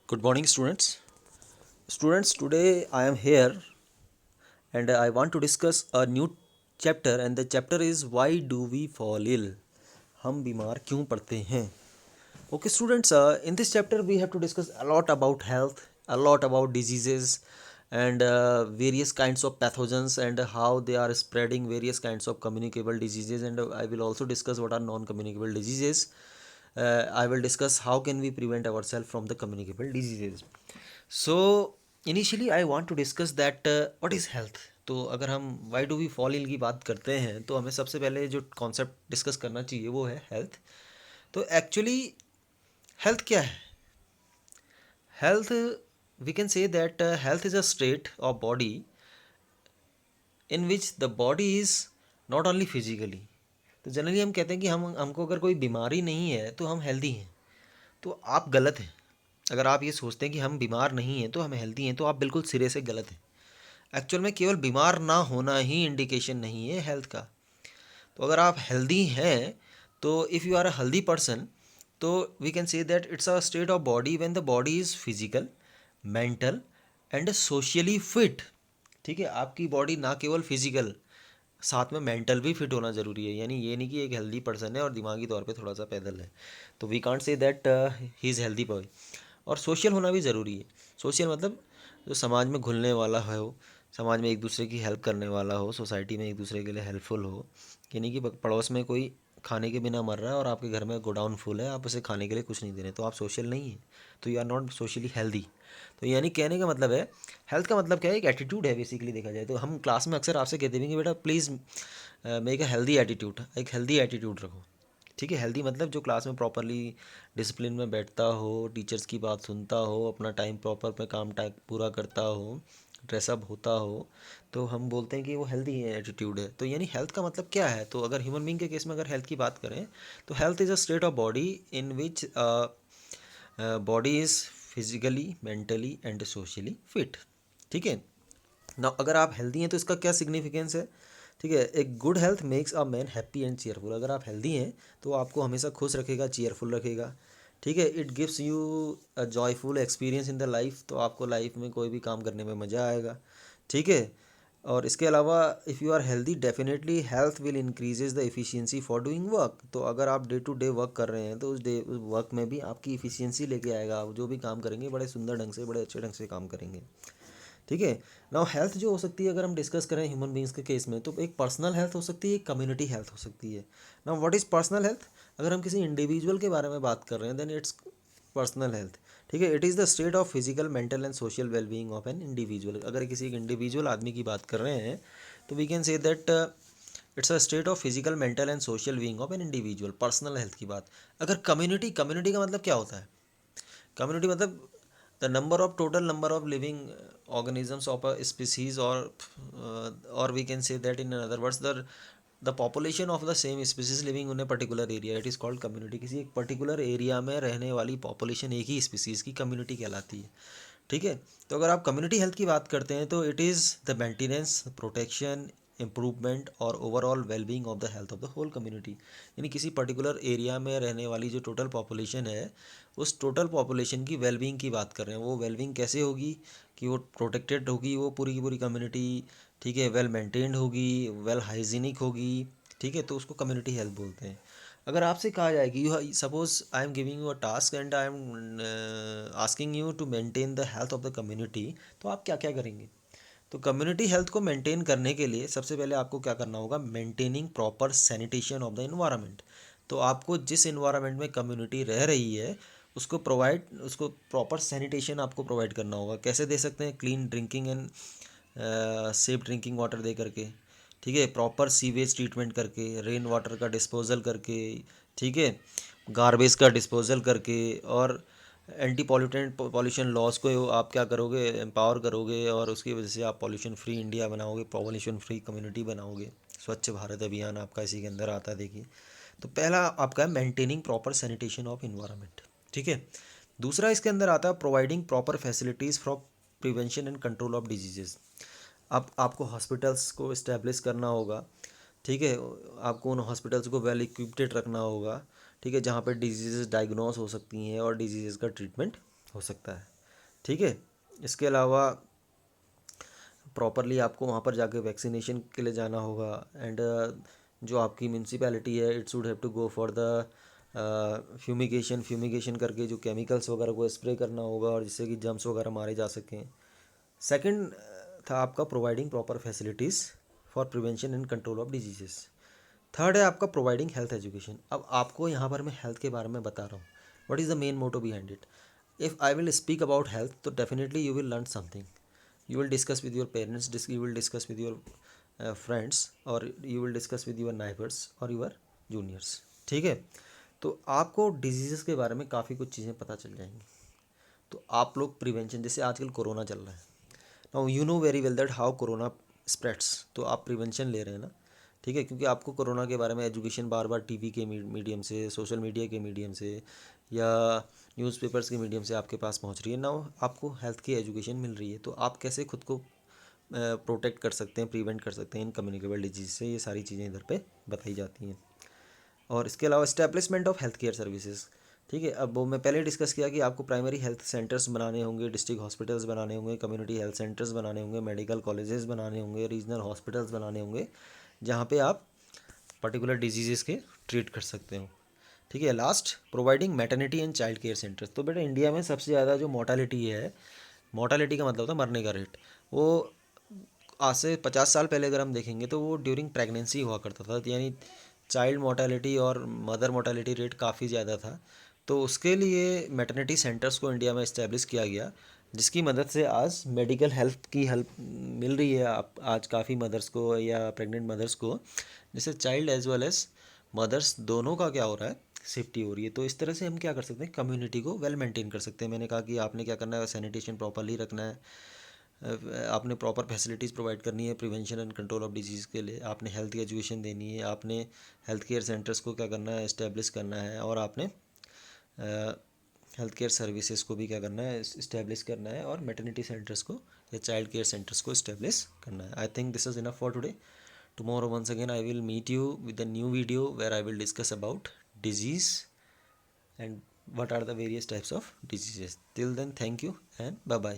Good morning, students. Students, today I am here and I want to discuss a new chapter, and the chapter is why do we fall ill? हम बीमार क्यों पड़ते हैं? Okay, students, in this chapter we have to discuss a lot about health, a lot about diseases, and various kinds of pathogens and how they are spreading various kinds of communicable diseases. And I will also discuss what are non-communicable diseases. I will discuss how can we prevent ourselves from the communicable diseases. So initially I want to discuss that what is health. तो अगर हम why do we fall ill की बात करते हैं तो हमें सबसे पहले जो कॉन्सेप्ट डिस्कस करना चाहिए वो है हेल्थ. तो एक्चुअली हेल्थ क्या है? Health, we can say that health is a state of body in which the body is not only physically. तो जनरली हम कहते हैं कि हमको अगर कोई बीमारी नहीं है तो हम हेल्दी हैं. तो आप गलत हैं. अगर आप ये सोचते हैं कि हम बीमार नहीं हैं तो हम हेल्दी हैं तो आप बिल्कुल सिरे से गलत हैं. एक्चुअल में केवल बीमार ना होना ही इंडिकेशन नहीं है हेल्थ का. तो अगर आप हेल्दी हैं तो if you are a healthy person तो we can say that it's a state of body when the body is physical, mental and socially fit. ठीक है, आपकी बॉडी ना केवल फिजिकल, साथ में मेंटल भी फिट होना ज़रूरी है. यानी ये नहीं कि एक हेल्दी पर्सन है और दिमागी तौर पे थोड़ा सा पैदल है, तो we can't say that he is healthy boy. और सोशल होना भी ज़रूरी है. सोशल मतलब जो समाज में घुलने वाला हो, समाज में एक दूसरे की हेल्प करने वाला हो, सोसाइटी में एक दूसरे के लिए हेल्पफुल हो. यानी कि पड़ोस में कोई खाने के बिना मर रहा है और आपके घर में गोडाउन फुल है, आप उसे खाने के लिए कुछ नहीं दे रहे, तो आप सोशल नहीं हैं, तो you are not socially healthy. तो यानी कहने का मतलब है, हेल्थ का मतलब क्या है? एक एटीट्यूड है बेसिकली देखा जाए तो. हम क्लास में अक्सर आपसे कहते हैं कि बेटा please make a healthy attitude, एक हेल्दी एटीट्यूड रखो. ठीक है, हेल्दी मतलब जो क्लास में प्रॉपरली डिसिप्लिन में बैठता हो, टीचर्स की बात सुनता हो, अपना टाइम प्रॉपर पे काम टाइम पूरा करता हो, ड्रेसअप होता हो, तो हम बोलते हैं कि वो हेल्दी एटीट्यूड है. तो यानी हेल्थ का मतलब क्या है? तो अगर ह्यूमन बींग के केस में अगर हेल्थ की बात करें तो health is a state of body in which body is physically, mentally and socially fit. ठीक है ना. अगर आप हेल्दी हैं तो इसका क्या सिग्निफिकेंस है? ठीक है, एक good health makes a man happy and cheerful. अगर आप हेल्दी हैं तो आपको हमेशा खुश रखेगा, चीयरफुल रखेगा. ठीक है, it gives you a joyful experience in the life. तो आपको लाइफ में कोई भी काम करने में मज़ा आएगा. ठीक है, और इसके अलावा if you are healthy definitely health will increases the efficiency for doing work. तो अगर आप डे टू डे वर्क कर रहे हैं तो उस वर्क में भी आपकी इफ़िशियंसी लेके आएगा. आप जो भी काम करेंगे बड़े सुंदर ढंग से, बड़े अच्छे ढंग से काम करेंगे. ठीक है. नाउ हेल्थ जो हो सकती है अगर हम डिस्कस करें ह्यूमन बींग्स के केस में, तो एक पर्सनल हेल्थ हो सकती है, एक कम्युनिटी हेल्थ हो सकती है. Now what is personal health? अगर हम किसी इंडिविजुअल के बारे में बात कर रहे हैं देन इट्स पर्सनल हेल्थ. ठीक है, it is the state of physical, mental and social wellbeing of an individual. अगर किसी एक इंडिविजुअल आदमी की बात कर रहे हैं तो we can say that it's a state of physical, mental and social being of an individual. Personal health की बात. अगर कम्युनिटी, कम्युनिटी का मतलब क्या होता है? कम्युनिटी मतलब the number of total number of living organisms of a species, or we can say that in other words the population of the same species living in a particular area, it is called community. किसी एक particular area में रहने वाली population एक ही species की community कहलाती है. ठीक है, तो अगर आप कम्युनिटी हेल्थ की बात करते हैं तो it is the maintenance, protection, improvement और overall wellbeing of the health of the whole community. यानी किसी पर्टिकुलर एरिया में रहने वाली जो टोटल पॉपुलेशन है उस टोटल पॉपुलेशन की वेलबींग की बात कर रहे हैं. वो वेलबींग कैसे होगी? कि वो प्रोटेक्टेड होगी, वो पूरी की पूरी कम्युनिटी. ठीक है, वेल मेंटेन्ड होगी, वेल हाइजीनिक होगी. ठीक है, तो उसको कम्युनिटी हेल्थ बोलते हैं. अगर आपसे कहा जाए कि you suppose I am giving you a task and I am asking you to maintain the health of the community, तो आप क्या क्या करेंगे? तो कम्युनिटी हेल्थ को मेंटेन करने के लिए सबसे पहले आपको क्या करना होगा? Maintaining proper sanitation of the environment. तो आपको जिस इन्वायरमेंट में कम्युनिटी रह रही है उसको प्रॉपर सैनिटेशन आपको प्रोवाइड करना होगा. कैसे दे सकते हैं? Clean drinking and safe drinking water दे करके. ठीक है, प्रॉपर सीवेज ट्रीटमेंट करके, रेन वाटर का डिस्पोजल करके. ठीक है, गार्बेज का डिस्पोजल करके, और एंटी पॉल्यूटेंट पॉल्यूशन लॉस को आप क्या करोगे? एम्पावर करोगे, और उसकी वजह से आप पॉल्यूशन फ्री इंडिया बनाओगे, पॉल्यूशन फ्री कम्युनिटी बनाओगे. स्वच्छ भारत अभियान आपका इसी के अंदर आता है. देखिए, तो पहला आपका है maintaining proper sanitation of environment. ठीक है, दूसरा इसके अंदर आता है providing proper facilities for prevention and control of diseases. अब आपको हॉस्पिटल्स को इस्टेब्लिश करना होगा. ठीक है, आपको उन हॉस्पिटल्स को वेल इक्विप्ड रखना होगा. ठीक है, जहाँ पर डिजीज़ डायग्नोस हो सकती हैं और डिजीज़ का ट्रीटमेंट हो सकता है. ठीक है। इसके अलावा प्रॉपरली आपको वहाँ पर जाके वैक्सीनेशन के लिए जाना होगा। एंड जो आपकी म्यूनसिपैलिटी है, it should have to go for the fumigation करके जो केमिकल्स वगैरह को स्प्रे करना होगा, और जिससे कि जर्म्स वगैरह मारे जा सकें। सेकंड था आपका providing proper facilities for prevention and control of diseases. Third है आपका प्रोवाइडिंग हेल्थ एजुकेशन। अब आपको यहाँ पर मैं हेल्थ के बारे में बता रहा हूँ, what is the main motto behind it. If I will speak about health, तो definitely you will learn something, you will discuss with your parents, you will discuss with your friends, or you will discuss with your neighbors or your juniors। ठीक है। तो आपको disease के बारे में काफ़ी कुछ चीज़ें पता चल जाएंगी। तो आप लोग प्रिवेंशन, जैसे आजकल कोरोना चल रहा है, now you know very well that how corona spreads, तो आप प्रिवेंशन ले रहे हैं ना। ठीक है, क्योंकि आपको कोरोना के बारे में एजुकेशन बार बार टीवी के मीडियम से, सोशल मीडिया के मीडियम से, या न्यूज़पेपर्स के मीडियम से आपके पास पहुंच रही है ना। आपको हेल्थ की एजुकेशन मिल रही है, तो आप कैसे खुद को प्रोटेक्ट कर सकते हैं, प्रिवेंट कर सकते हैं इन कम्युनिकेबल डिजीज़ से, ये सारी चीज़ें इधर पे बताई जाती हैं। और इसके अलावा establishment of health care services. ठीक है, अब वो मैं पहले डिस्कस किया कि आपको प्राइमरी हेल्थ सेंटर्स बनाने होंगे, डिस्ट्रिक्ट हॉस्पिटल्स बनाने होंगे, कम्युनिटी हेल्थ सेंटर्स बनाने होंगे, मेडिकल कॉलेजेस बनाने होंगे, रीजनल हॉस्पिटल्स बनाने होंगे, जहाँ पे आप पर्टिकुलर डिजीज़ के ट्रीट कर सकते हो। ठीक है। Last, providing maternity and child care centres. तो बेटा इंडिया में सबसे ज़्यादा जो मोर्टालिटी है, मोर्टालिटी का मतलब होता है मरने का रेट, वो आज से 50 साल पहले अगर हम देखेंगे तो वो ड्यूरिंग प्रेगनेंसी हुआ करता था, यानी चाइल्ड मोर्टालिटी और मदर मोर्टालिटी रेट काफ़ी ज़्यादा था। तो उसके लिए मैटरनिटी सेंटर्स को इंडिया में इस्टेब्लिश किया गया, जिसकी मदद से आज मेडिकल हेल्प की हेल्प मिल रही है आप आज काफ़ी मदर्स को या प्रेग्नेंट मदर्स को, जिससे child as well as mothers दोनों का क्या हो रहा है, सेफ्टी हो रही है। तो इस तरह से हम क्या कर सकते हैं, कम्युनिटी को वेल मेंटेन कर सकते हैं। मैंने कहा कि आपने क्या करना है, सैनिटेशन प्रॉपरली रखना है, आपने प्रॉपर फैसिलिटीज़ प्रोवाइड करनी है prevention and control of disease के लिए, आपने हेल्थ की एजुकेशन देनी है, आपने हेल्थ केयर सेंटर्स को क्या करना है, इस्टेब्लिश करना है, और आपने हेल्थ केयर सर्विसेज को भी क्या करना है, इस्टेब्लिश करना है, और मैटरनिटी सेंटर्स को या चाइल्ड केयर सेंटर्स को इस्टेब्लिश करना है। I think this is enough for today. Tomorrow once again I will meet you with a new video where I will discuss about disease and what are the various types of diseases. Till then, thank you and bye bye.